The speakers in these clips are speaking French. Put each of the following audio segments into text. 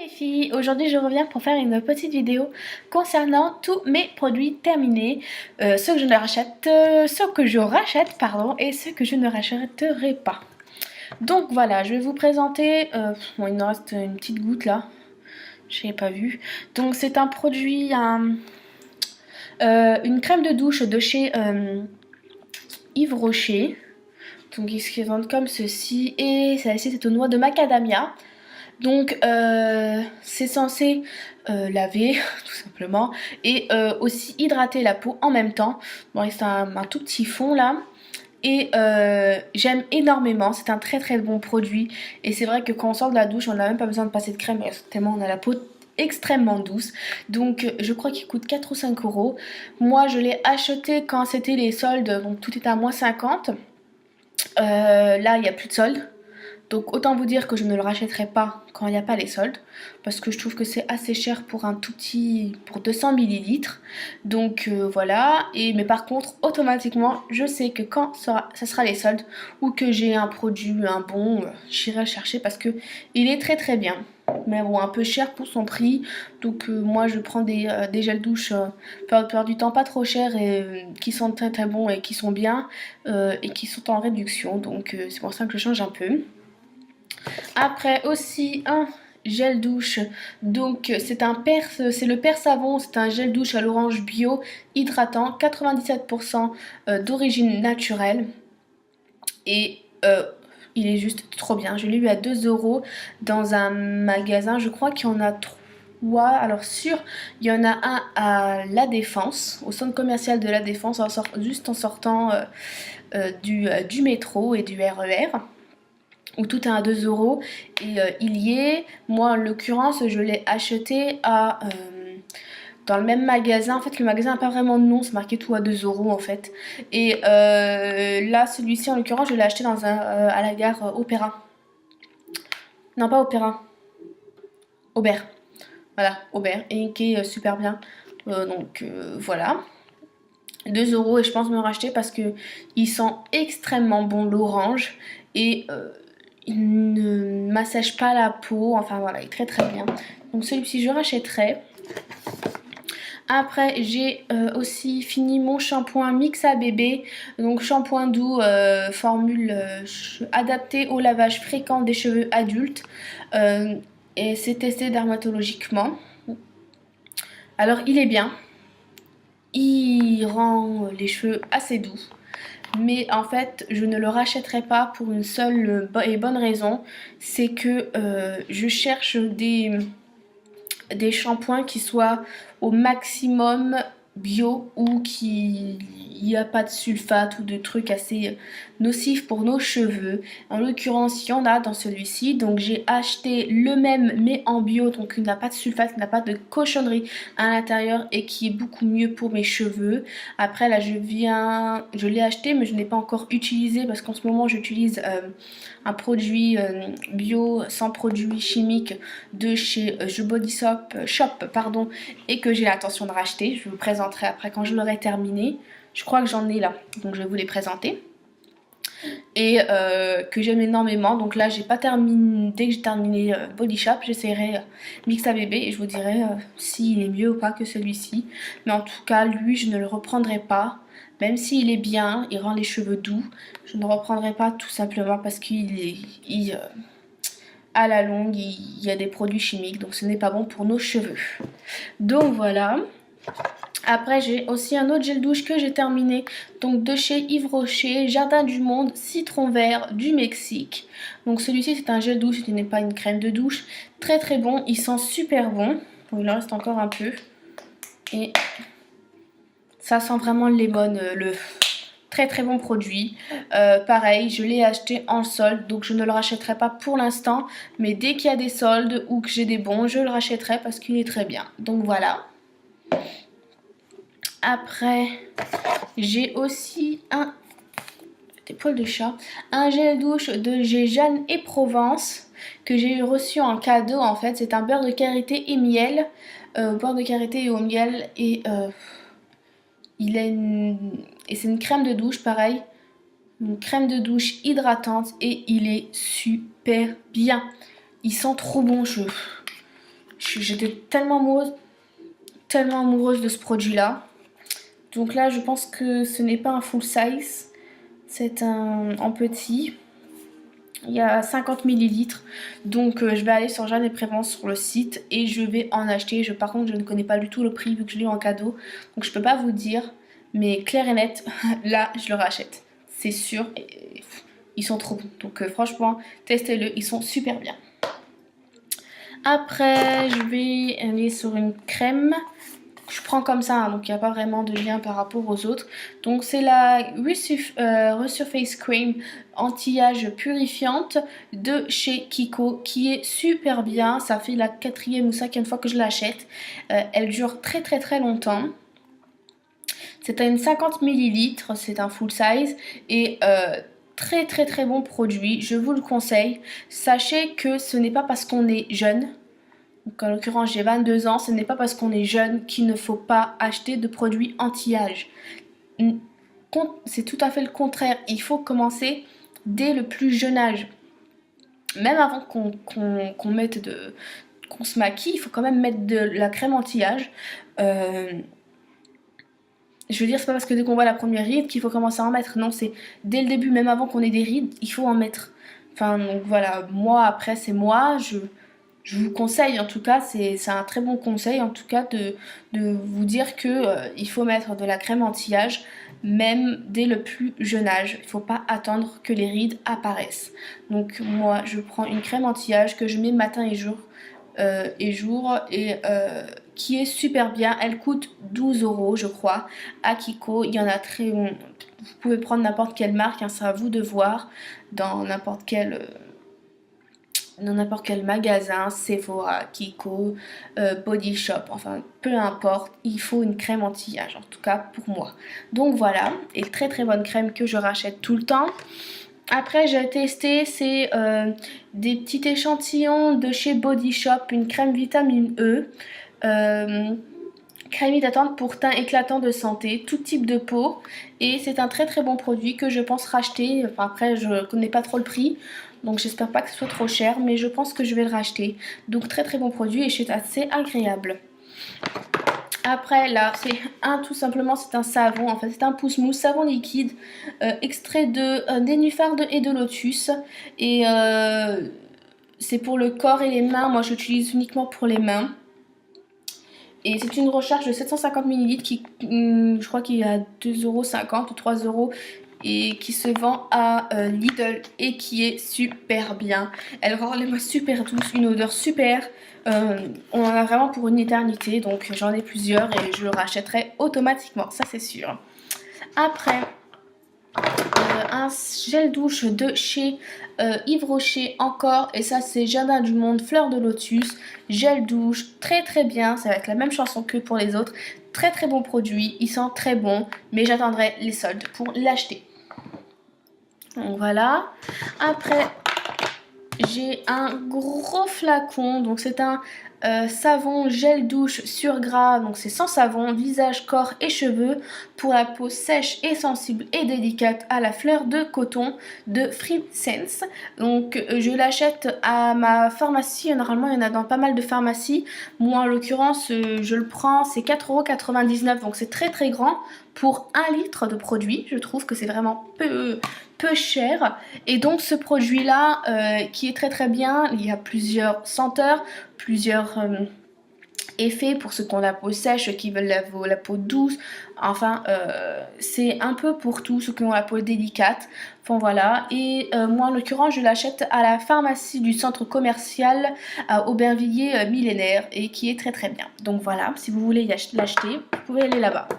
Les filles, aujourd'hui je reviens pour faire une petite vidéo concernant tous mes produits terminés, ceux que je ne rachète, ceux que je rachète pardon, et ceux que je ne rachèterai pas. Donc voilà, je vais vous présenter, bon il me reste une petite goutte là, je n'ai pas vu. Donc c'est un produit, une crème de douche de chez Yves Rocher. Donc ils se vendent comme ceci et celle-ci c'est aux noix de macadamia. Donc c'est censé laver tout simplement et aussi hydrater la peau en même temps. Bon c'est un tout petit fond là et j'aime énormément, c'est un très bon produit et c'est vrai que quand on sort de la douche on n'a même pas besoin de passer de crème tellement on a la peau extrêmement douce. Donc je crois qu'il coûte 4 ou 5 euros. Moi je l'ai acheté quand c'était les soldes, donc tout était à moins 50. Là il n'y a plus de soldes. Donc autant vous dire que je ne le rachèterai pas quand il n'y a pas les soldes. Parce que je trouve que c'est assez cher pour un tout petit... pour 200 millilitres. Donc voilà. Mais par contre, automatiquement, je sais que quand ça sera les soldes ou que j'ai un produit, un bon, j'irai le chercher parce que il est très bien. Mais bon, un peu cher pour son prix. Donc moi je prends des gels douche peur du temps pas trop cher et qui sont très bons et qui sont bien et qui sont en réduction. Donc c'est pour ça que je change un peu. Après aussi un gel douche, donc c'est le Père Savon, c'est un gel douche à l'orange bio hydratant, 97% d'origine naturelle et il est juste trop bien. Je l'ai eu à 2 euros dans un magasin, je crois qu'il y en a 3. Alors sûr, il y en a un à La Défense, au centre commercial de La Défense, juste en sortant du métro et du RER. Où tout est à 2 euros et il y est. Moi en l'occurrence je l'ai acheté dans le même magasin. En fait le magasin n'a pas vraiment de nom, c'est marqué tout à 2 euros en fait. Et là celui-ci en l'occurrence je l'ai acheté à la gare Opéra. Non pas Opéra, Aubert. Voilà, Aubert, et qui est super bien. Donc voilà. 2 euros et je pense me racheter parce que il sent extrêmement bon l'orange et il ne massage pas la peau, enfin voilà, il est très bien. Donc celui-ci je rachèterai. Après j'ai aussi fini mon shampoing Mixa Bébé, donc shampoing doux, formule adaptée au lavage fréquent des cheveux adultes et c'est testé dermatologiquement. Alors il est bien, il rend les cheveux assez doux. Mais en fait je ne le rachèterai pas pour une seule et bonne raison, c'est que je cherche des shampoings qui soient au maximum bio ou qui n'y a pas de sulfate ou de trucs assez nocifs pour nos cheveux. En l'occurrence il y en a dans celui-ci, donc j'ai acheté le même mais en bio, donc il n'a pas de sulfate, il n'a pas de cochonnerie à l'intérieur et qui est beaucoup mieux pour mes cheveux. Après là je l'ai acheté mais je ne l'ai pas encore utilisé parce qu'en ce moment j'utilise un produit bio sans produits chimiques de chez The Body Shop pardon, et que j'ai l'intention de racheter. Je vous présenterai après quand je l'aurai terminé. Je crois que j'en ai là, donc je vais vous les présenter. Et que j'aime énormément. Donc là j'ai pas terminé, dès que j'ai terminé Body Shop j'essaierai Mixa Bébé et je vous dirai s'il est mieux ou pas que celui-ci. Mais en tout cas lui je ne le reprendrai pas. Même s'il est bien, il rend les cheveux doux, je ne reprendrai pas tout simplement parce à la longue il y a des produits chimiques, donc ce n'est pas bon pour nos cheveux. Donc voilà. Après j'ai aussi un autre gel douche que j'ai terminé, donc de chez Yves Rocher, Jardin du Monde, citron vert du Mexique. Donc celui-ci c'est un gel douche, ce n'est pas une crème de douche. Très bon, il sent super bon. Donc il en reste encore un peu. Et ça sent vraiment le lemon, le très bon produit. Pareil, je l'ai acheté en solde, donc je ne le rachèterai pas pour l'instant. Mais dès qu'il y a des soldes ou que j'ai des bons, je le rachèterai parce qu'il est très bien. Donc voilà. Après, j'ai aussi des poils de chat, un gel douche de chez Jeanne et Provence que j'ai reçu en cadeau en fait. C'est un beurre de karité et miel, beurre de karité et au miel et c'est une crème de douche pareil, une crème de douche hydratante et il est super bien. Il sent trop bon, J'étais tellement amoureuse de ce produit-là. Donc là, je pense que ce n'est pas un full size, c'est un en petit. Il y a 50 millilitres, donc je vais aller sur Jeanne et Prévence sur le site et je vais en acheter. Par contre, je ne connais pas du tout le prix vu que je l'ai eu en cadeau, donc je peux pas vous dire, mais clair et net, là je le rachète, c'est sûr. Et ils sont trop bons, donc franchement, testez-le, ils sont super bien. Après, je vais aller sur une crème. Je prends comme ça, hein, donc il n'y a pas vraiment de lien par rapport aux autres. Donc c'est la Resurface Cream anti-âge purifiante de chez Kiko qui est super bien. Ça fait la 4e ou 5e fois que je l'achète. Elle dure très longtemps. C'est une 50 millilitres, c'est un full size et très bon produit. Je vous le conseille. Sachez que ce n'est pas parce qu'on est jeune. Donc en l'occurrence j'ai 22 ans, ce n'est pas parce qu'on est jeune qu'il ne faut pas acheter de produits anti-âge. C'est tout à fait le contraire, il faut commencer dès le plus jeune âge. Même avant qu'on se maquille, il faut quand même mettre de la crème anti-âge. Je veux dire, c'est pas parce que dès qu'on voit la première ride qu'il faut commencer à en mettre. Non, c'est dès le début, même avant qu'on ait des rides, il faut en mettre. Enfin, donc voilà, moi, après, c'est moi, je vous conseille, en tout cas, c'est un très bon conseil, en tout cas, de vous dire que il faut mettre de la crème anti-âge, même dès le plus jeune âge. Il ne faut pas attendre que les rides apparaissent. Donc moi, je prends une crème anti-âge que je mets matin et jour, qui est super bien. Elle coûte 12 € je crois à Kiko. Il y en a très bon. Vous pouvez prendre n'importe quelle marque, hein, c'est à vous de voir dans n'importe quel magasin, Sephora, Kiko, Body Shop, enfin peu importe, il faut une crème anti-âge, en tout cas pour moi. Donc voilà, et très bonne crème que je rachète tout le temps. Après j'ai testé, c'est des petits échantillons de chez Body Shop, une crème vitamine E. Crème hydratante pour teint éclatant de santé, tout type de peau, et c'est un très bon produit que je pense racheter. Enfin, après je connais pas trop le prix, donc j'espère pas que ce soit trop cher, mais je pense que je vais le racheter. Donc très bon produit et c'est assez agréable. Après là c'est tout simplement c'est un savon, en fait c'est un pousse-mousse, savon liquide, extrait de nénuphar et de lotus, et c'est pour le corps et les mains. Moi j'utilise uniquement pour les mains. Et c'est une recharge de 750 ml qui, je crois qu'il y a 2,50 € ou 3 € et qui se vend à Lidl et qui est super bien. Elle rend les mains super douces, une odeur super. On en a vraiment pour une éternité, donc j'en ai plusieurs et je le rachèterai automatiquement, ça c'est sûr. Après, un gel douche de chez Yves Rocher encore, et ça c'est Jardin du Monde Fleur de Lotus gel douche, très bien, ça va être la même chanson que pour les autres. Très bon produit, il sent très bon, mais j'attendrai les soldes pour l'acheter. Donc voilà. Après j'ai un gros flacon, donc c'est un savon gel douche sur gras, donc c'est sans savon, visage, corps et cheveux pour la peau sèche et sensible et délicate à la fleur de coton de Free Sense. Donc je l'achète à ma pharmacie, normalement il y en a dans pas mal de pharmacies. Moi en l'occurrence je le prends, c'est 4,99 €, donc c'est très grand pour 1 litre de produit. Je trouve que c'est vraiment peu cher, et donc ce produit là qui est très bien, il y a plusieurs senteurs, plusieurs effets pour ceux qui ont la peau sèche, qui veulent la peau douce, enfin c'est un peu pour tous ceux qui ont la peau délicate. Enfin voilà, et moi en l'occurrence je l'achète à la pharmacie du centre commercial à Aubervilliers Millénaire, et qui est très bien. Donc voilà, si vous voulez l'acheter, vous pouvez aller là-bas,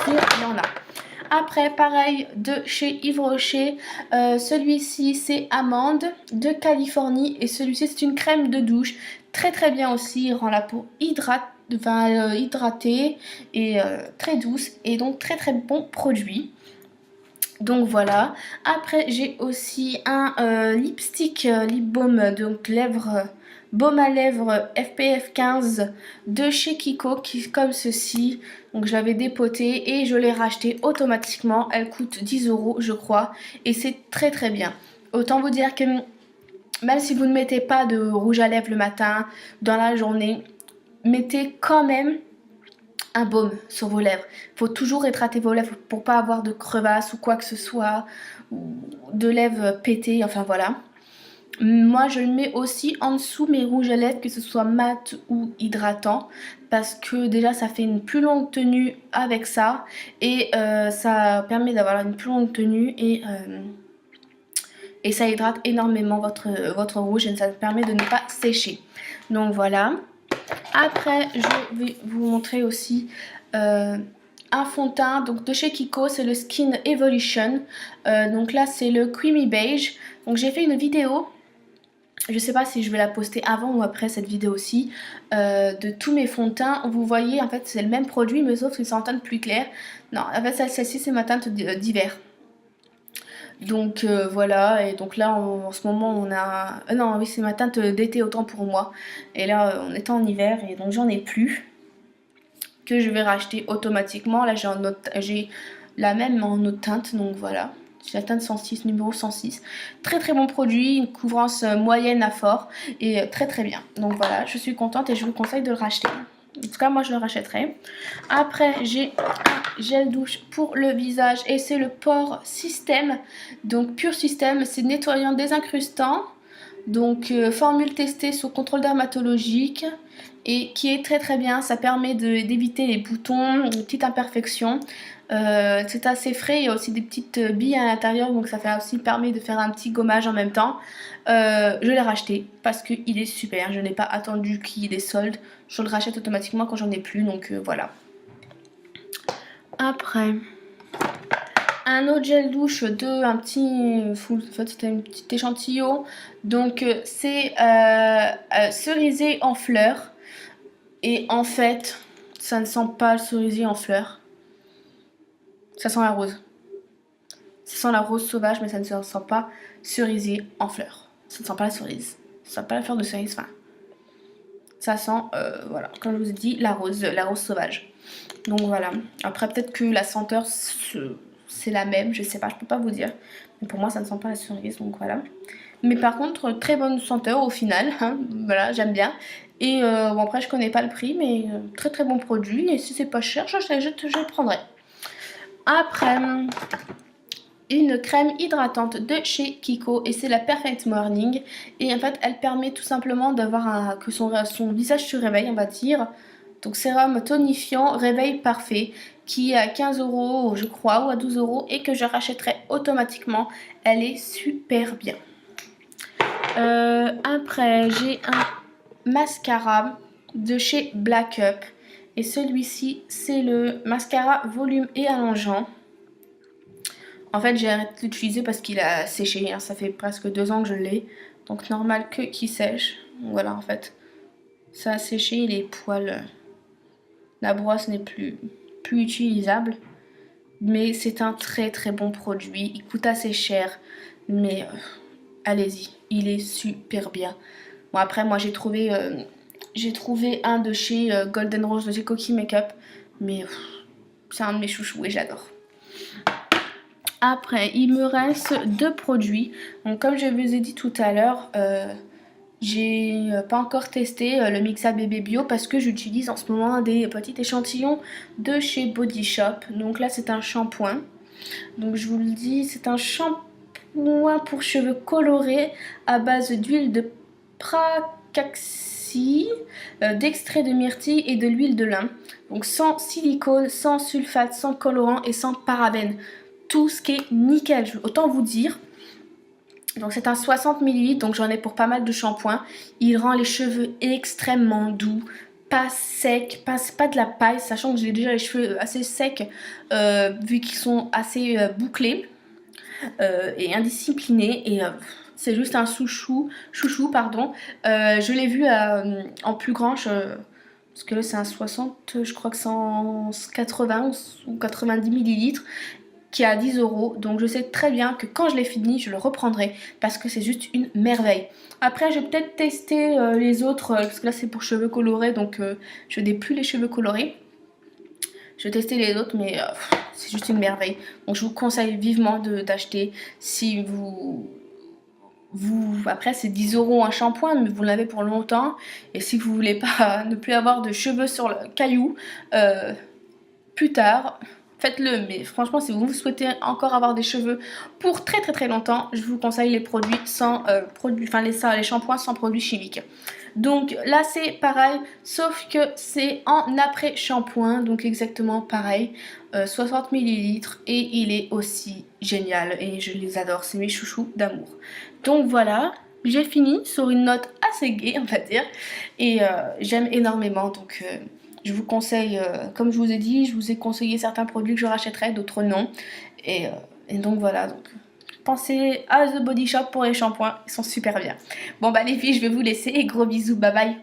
il y en a. Après pareil de chez Yves Rocher, celui-ci c'est Amande de Californie, et celui-ci c'est une crème de douche très bien aussi, il rend la peau hydratée et très douce, et donc très bon produit. Donc voilà. Après j'ai aussi un lipstick lip balm, donc baume à lèvres SPF 15 de chez Kiko, qui est comme ceci. Donc je l'avais dépoté et je l'ai racheté automatiquement. Elle coûte 10 € je crois, et c'est très bien. Autant vous dire que même si vous ne mettez pas de rouge à lèvres le matin, dans la journée, mettez quand même un baume sur vos lèvres. Il faut toujours hydrater vos lèvres pour pas avoir de crevasses ou quoi que ce soit, ou de lèvres pétées, enfin voilà. Moi je le mets aussi en dessous mes rouges à lèvres, que ce soit mat ou hydratant, parce que déjà ça fait une plus longue tenue avec ça, et ça permet d'avoir une plus longue tenue, et ça hydrate énormément votre rouge et ça permet de ne pas sécher. Donc voilà. Après je vais vous montrer aussi un fond de teint donc de chez Kiko, c'est le Skin Evolution. Donc là c'est le Creamy Beige. Donc j'ai fait une vidéo, je sais pas si je vais la poster avant ou après cette vidéo-ci, de tous mes fonds de teint. Vous voyez en fait c'est le même produit mais sauf que c'est en teinte plus claire. Non, en fait celle-ci c'est ma teinte d'hiver. Donc voilà, et donc là en ce moment on a... non oui c'est ma teinte d'été autant pour moi. Et là on est en hiver et donc j'en ai plus, que je vais racheter automatiquement. Là j'ai la même en autre teinte, donc voilà. J'ai la teinte 106, numéro 106. Très très bon produit, une couvrance moyenne à fort et très très bien. Donc voilà, je suis contente et je vous conseille de le racheter. En tout cas moi je le rachèterai. Après j'ai un gel douche pour le visage et c'est le Pore System. Donc Pure System, c'est nettoyant désincrustant. Donc formule testée sous contrôle dermatologique et qui est très très bien. Ça permet d'éviter les boutons, les petites imperfections. C'est assez frais, il y a aussi des petites billes à l'intérieur, donc ça fait aussi permet de faire un petit gommage en même temps. Je l'ai racheté parce qu'il est super, je n'ai pas attendu qu'il y ait des soldes, je le rachète automatiquement quand j'en ai plus, donc voilà. Après, un autre gel douche un petit full, en fait c'était un petit échantillon, donc c'est cerisier en fleurs, et en fait ça ne sent pas le cerisier en fleurs, ça sent la rose. Ça sent la rose sauvage, mais ça ne sent pas cerisier en fleurs. Ça ne sent pas la cerise. Ça sent pas la fleur de cerise, enfin. Ça sent, voilà, comme je vous ai dit, la rose sauvage. Donc voilà. Après, peut-être que la senteur, c'est la même, je sais pas, je peux pas vous dire. Mais pour moi, ça ne sent pas la cerise, donc voilà. Mais par contre, très bonne senteur au final, hein, voilà, j'aime bien. Et bon, après, je connais pas le prix, mais très très bon produit. Et si c'est pas cher, je le prendrai. Après, une crème hydratante de chez Kiko et c'est la Perfect Morning, et en fait elle permet tout simplement d'avoir que son visage se réveille, on va dire. Donc sérum tonifiant réveil parfait qui est à 15 € je crois, ou à 12 € et que je rachèterai automatiquement. Elle est super bien. Après j'ai un mascara de chez Black Up et celui-ci c'est le mascara volume et allongeant. En fait j'ai arrêté de l'utiliser parce qu'il a séché, hein. Ça fait presque 2 ans que je l'ai, donc normal que qu'il sèche. Donc voilà, en fait ça a séché, les poils, la brosse n'est plus utilisable. Mais c'est un très très bon produit, il coûte assez cher, mais allez-y, il est super bien. Bon après moi j'ai trouvé un de chez Golden Rose, de chez Coty Makeup, mais c'est un de mes chouchous et j'adore. Après, il me reste 2 produits. Donc, comme je vous ai dit tout à l'heure, j'ai pas encore testé le Mixa Bébé Bio parce que j'utilise en ce moment des petits échantillons de chez Body Shop. Donc là, c'est un shampoing. Donc, je vous le dis, c'est un shampoing pour cheveux colorés à base d'huile de pracaxi, d'extrait de myrtille et de l'huile de lin. Donc, sans silicone, sans sulfate, sans colorant et sans parabènes. Tout ce qui est nickel, autant vous dire. Donc c'est un 60 ml, donc j'en ai pour pas mal de shampoings. Il rend les cheveux extrêmement doux, pas secs, pas de la paille, sachant que j'ai déjà les cheveux assez secs vu qu'ils sont assez bouclés et indisciplinés. Et c'est juste un chouchou, pardon. Je l'ai vu en plus grand, parce que là c'est un 60, je crois que c'est en 80 ou 90 ml. Qui est à 10 €, donc je sais très bien que quand je l'ai fini je le reprendrai parce que c'est juste une merveille. Après je vais peut-être tester les autres parce que là c'est pour cheveux colorés, donc je n'ai plus les cheveux colorés. Je vais tester les autres, mais c'est juste une merveille, donc je vous conseille vivement d'acheter si vous Après c'est 10 € un shampoing, mais vous l'avez pour longtemps. Et si vous voulez pas ne plus avoir de cheveux sur le caillou plus tard, faites-le. Mais franchement, si vous souhaitez encore avoir des cheveux pour très très très longtemps, je vous conseille les produits sans les shampoings sans produits chimiques. Donc là c'est pareil, sauf que c'est en après shampoing, donc exactement pareil, 60 millilitres, et il est aussi génial et je les adore, c'est mes chouchous d'amour. Donc voilà, j'ai fini sur une note assez gaie on va dire, et j'aime énormément, donc je vous conseille, comme je vous ai dit, je vous ai conseillé certains produits que je rachèterai, d'autres non, et, donc voilà, donc pensez à The Body Shop pour les shampoings, ils sont super bien. Bon bah les filles, je vais vous laisser et gros bisous, bye bye.